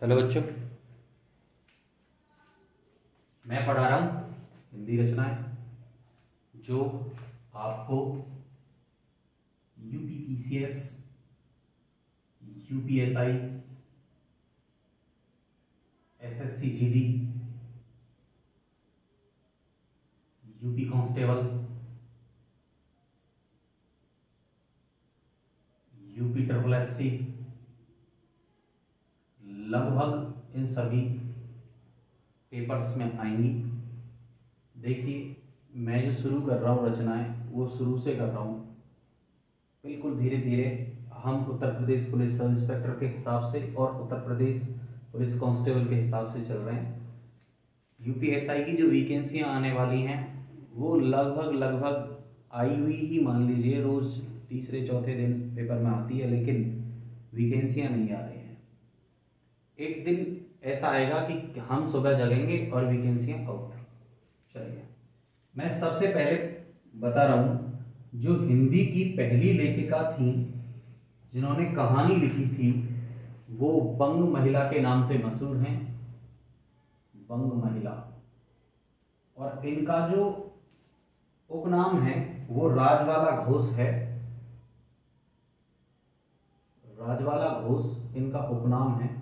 Hello बच्चों, मैं पढ़ा रहा हूँ हिंदी रचनाएं जो आपको UPPCS, UPSI, SSC GD, UP constable, UP triple SC, लगभग इन सभी पेपर्स में आएंगी। देखिए, मैं जो शुरू कर रहा हूँ रचनाएं वो शुरू से कर रहा हूँ, बिल्कुल धीरे धीरे। हम Uttar Pradesh police sub inspector के हिसाब से और उत्तर प्रदेश पुलिस कांस्टेबल के हिसाब से चल रहे हैं। यूपीएसआई की जो वैकेंसियां आने वाली हैं वो लगभग आई हुई ही मान लीजिए, रोज तीसरे चौथे दिन पेपर में आती है, लेकिन वैकेंसियां नहीं आ रही हैं। एक दिन ऐसा आएगा कि हम सुबह जगेंगे और वैकेंसियां आउट। चलिए, मैं सबसे पहले बता रहा हूं, जो हिंदी की पहली लेखिका थी जिन्होंने कहानी लिखी थी वो बंग महिला के नाम से मशहूर हैं, बंग महिला। और इनका जो उपनाम है वो राजवाला घोष है। राजवाला घोष इनका उपनाम है।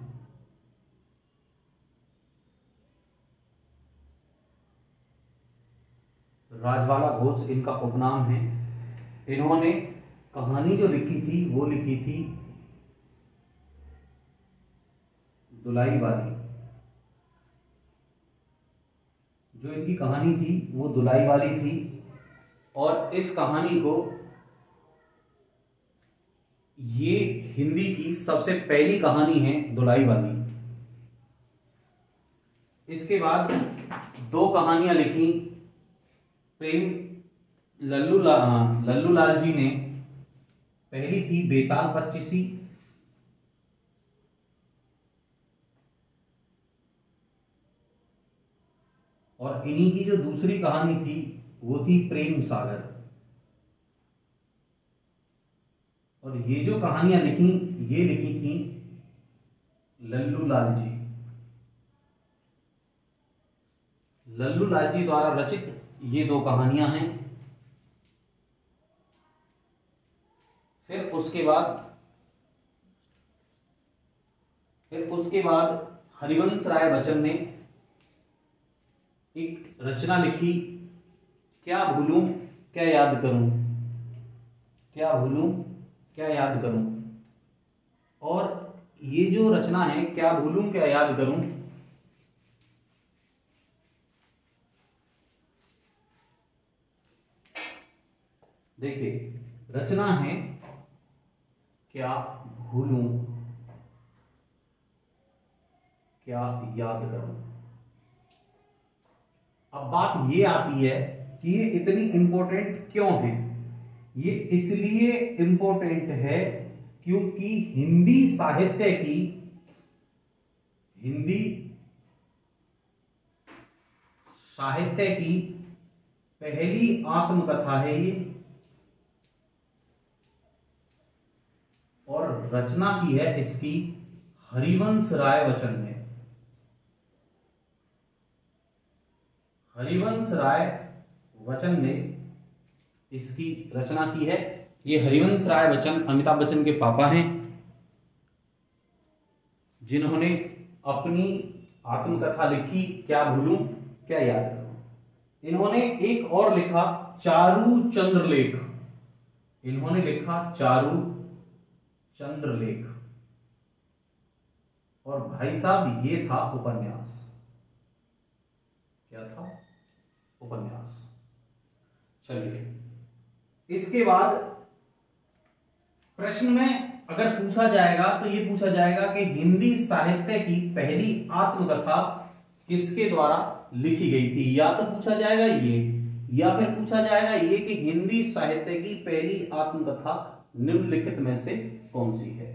राजवाला घोष इनका उपनाम है। इन्होंने कहानी जो लिखी थी वो लिखी थी दुलाई वाली। जो इनकी कहानी थी वो दुलाई वाली थी, और इस कहानी को ये हिंदी की सबसे पहली कहानी है दुलाई वाली। इसके बाद दो कहानियां लिखी प्रेम लल्लू लाल जी ने। पहली थी बेताल पच्चीसी, और इन्हीं की जो दूसरी कहानी थी वो थी प्रेम सागर। और ये जो कहानियां लिखी ये लिखी थी लल्लू लाल जी। लल्लू लाल जी द्वारा रचित ये दो कहानियां हैं। फिर उसके बाद हरिवंश राय बच्चन ने एक रचना लिखी, क्या भूलूं क्या याद करूं, क्या भूलूं क्या याद करूं। और ये जो रचना है क्या भूलूं क्या याद करूं, देखिए रचना है क्या भूलूं क्या याद करूं। अब बात ये आती है कि ये इतनी इंपॉर्टेंट क्यों है। ये इसलिए इंपॉर्टेंट है क्योंकि हिंदी साहित्य की पहली आत्मकथा है ये, और रचना की है इसकी हरिवंश राय बच्चन ने। हरिवंश राय बच्चन ने इसकी रचना की है। ये हरिवंश राय बच्चन अमिताभ बच्चन के पापा हैं, जिन्होंने अपनी आत्मकथा लिखी क्या भूलूं क्या याद करूं। इन्होंने एक और लिखा चारू चंद्रलेख। इन्होंने लिखा चारू चंद्रलेख। और भाई साहब ये था उपन्यास। क्या था? उपन्यास। चलिए, इसके बाद प्रश्न में अगर पूछा जाएगा तो ये पूछा जाएगा कि हिंदी साहित्य की पहली आत्मकथा किसके द्वारा लिखी गई थी। या तो पूछा जाएगा ये, या फिर पूछा जाएगा ये कि हिंदी साहित्य की पहली आत्मकथा निम्नलिखित में से कौन सी है।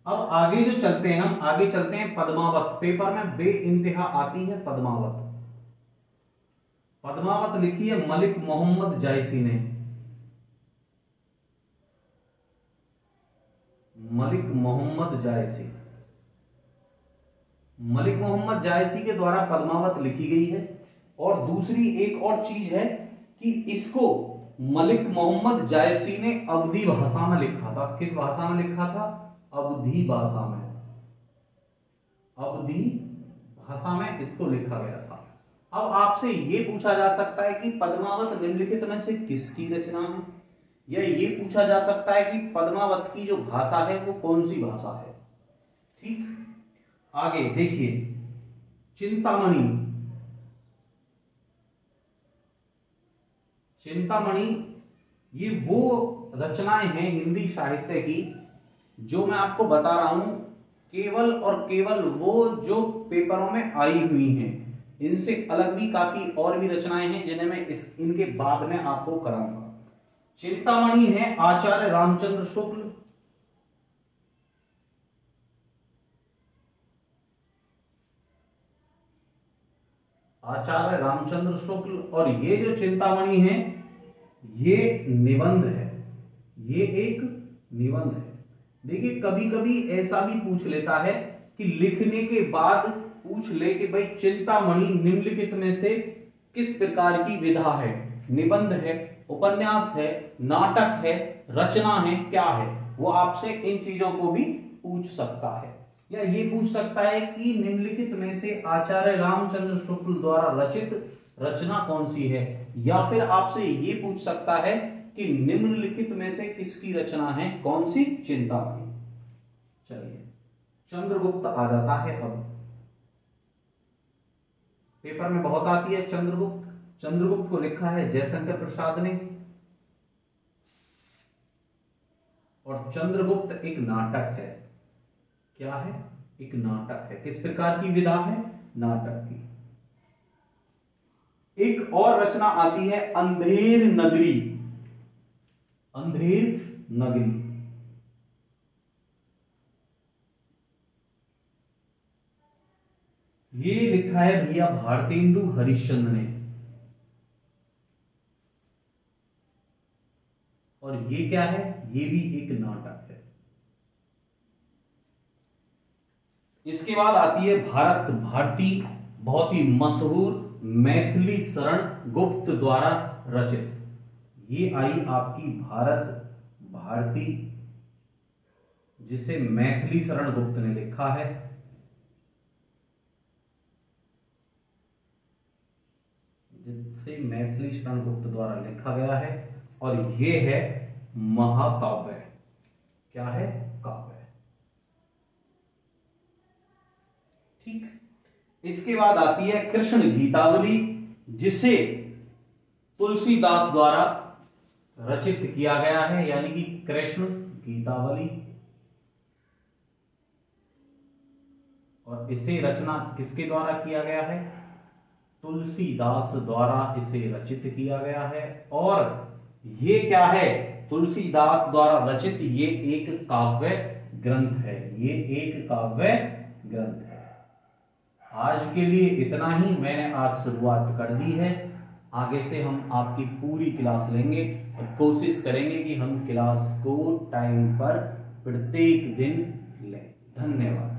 अब आगे जो चलते हैं, हम आगे चलते हैं पद्मावत। पेपर में बेइंतहा आती है पद्मावत। पद्मावत लिखी है मलिक मोहम्मद जायसी ने। मलिक मोहम्मद जायसी। मलिक मोहम्मद जायसी के द्वारा पद्मावत लिखी गई है। और दूसरी एक और चीज है कि इसको मलिक मोहम्मद जायसी ने अवधी भाषा में लिखा था। किस भाषा में लिखा था? अवधी भाषा में। अवधी भाषा में इसको लिखा गया था। अब आपसे यह पूछा जा सकता है कि पद्मावत निम्नलिखित में से किसकी रचना है, या ये पूछा जा सकता है कि पद्मावत की जो भाषा है वो कौन सी भाषा है। ठीक, आगे देखिए, चिंतामणि। चिंतामणि ये वो रचनाएं हैं हिंदी साहित्य की जो मैं आपको बता रहा हूं, केवल और केवल वो जो पेपरों में आई हुई हैं। इनसे अलग भी काफी और भी रचनाएं हैं जिन्हें मैं इनके बाद में आपको कराऊंगा। चिंतामणि है आचार्य रामचंद्र शुक्ल, आचार्य रामचंद्र शुक्ल। और ये जो चिंतामणि है ये निबंध है, ये एक निबंध है। देखिए कभी कभी ऐसा भी पूछ लेता है कि लिखने के बाद पूछ ले कि भाई चिंतामणि निम्नलिखित में से किस प्रकार की विधा है, निबंध है, उपन्यास है, नाटक है, रचना है, क्या है। वो आपसे इन चीजों को भी पूछ सकता है, या ये पूछ सकता है कि निम्नलिखित में से आचार्य रामचंद्र शुक्ल द्वारा रचित रचना कौन सी है, या फिर आपसे ये पूछ सकता है कि निम्नलिखित में से किसकी रचना है, कौन सी, चिंतामणि। चलिए चंद्रगुप्त आ जाता है। अब पेपर में बहुत आती है चंद्रगुप्त। चंद्रगुप्त को लिखा है जयशंकर प्रसाद ने। और चंद्रगुप्त एक नाटक है। क्या है? एक नाटक है। किस प्रकार की विधा है? नाटक की। एक और रचना आती है अंधेर नगरी। अंधेर नगरी ये लिखा है भैया भारतेंदु हरिश्चंद्र ने। और ये क्या है? ये भी एक नाटक है। इसके बाद आती है भारत भारती, बहुत ही मशहूर मैथिली शरण गुप्त द्वारा रचित। ये आई आपकी भारत भारती, जिसे मैथिली शरण गुप्त ने लिखा है। जिसे मैथिली शरण गुप्त द्वारा लिखा गया है। और ये है महाकाव्य। क्या है? काव्य। ठीक, इसके बाद आती है कृष्ण गीतावली, जिसे तुलसीदास द्वारा रचित किया गया है, यानी कि कृष्ण गीतावली। और इसे रचना किसके द्वारा किया गया है? तुलसीदास द्वारा इसे रचित किया गया है। और ये क्या है? तुलसीदास द्वारा रचित ये एक काव्य ग्रंथ है। ये एक काव्य ग्रंथ है। आज के लिए इतना ही, मैंने आज शुरुआत कर दी है। आगे से हम आपकी पूरी क्लास लेंगे और कोशिश करेंगे कि हम क्लास को टाइम पर प्रत्येक दिन लें। धन्यवाद।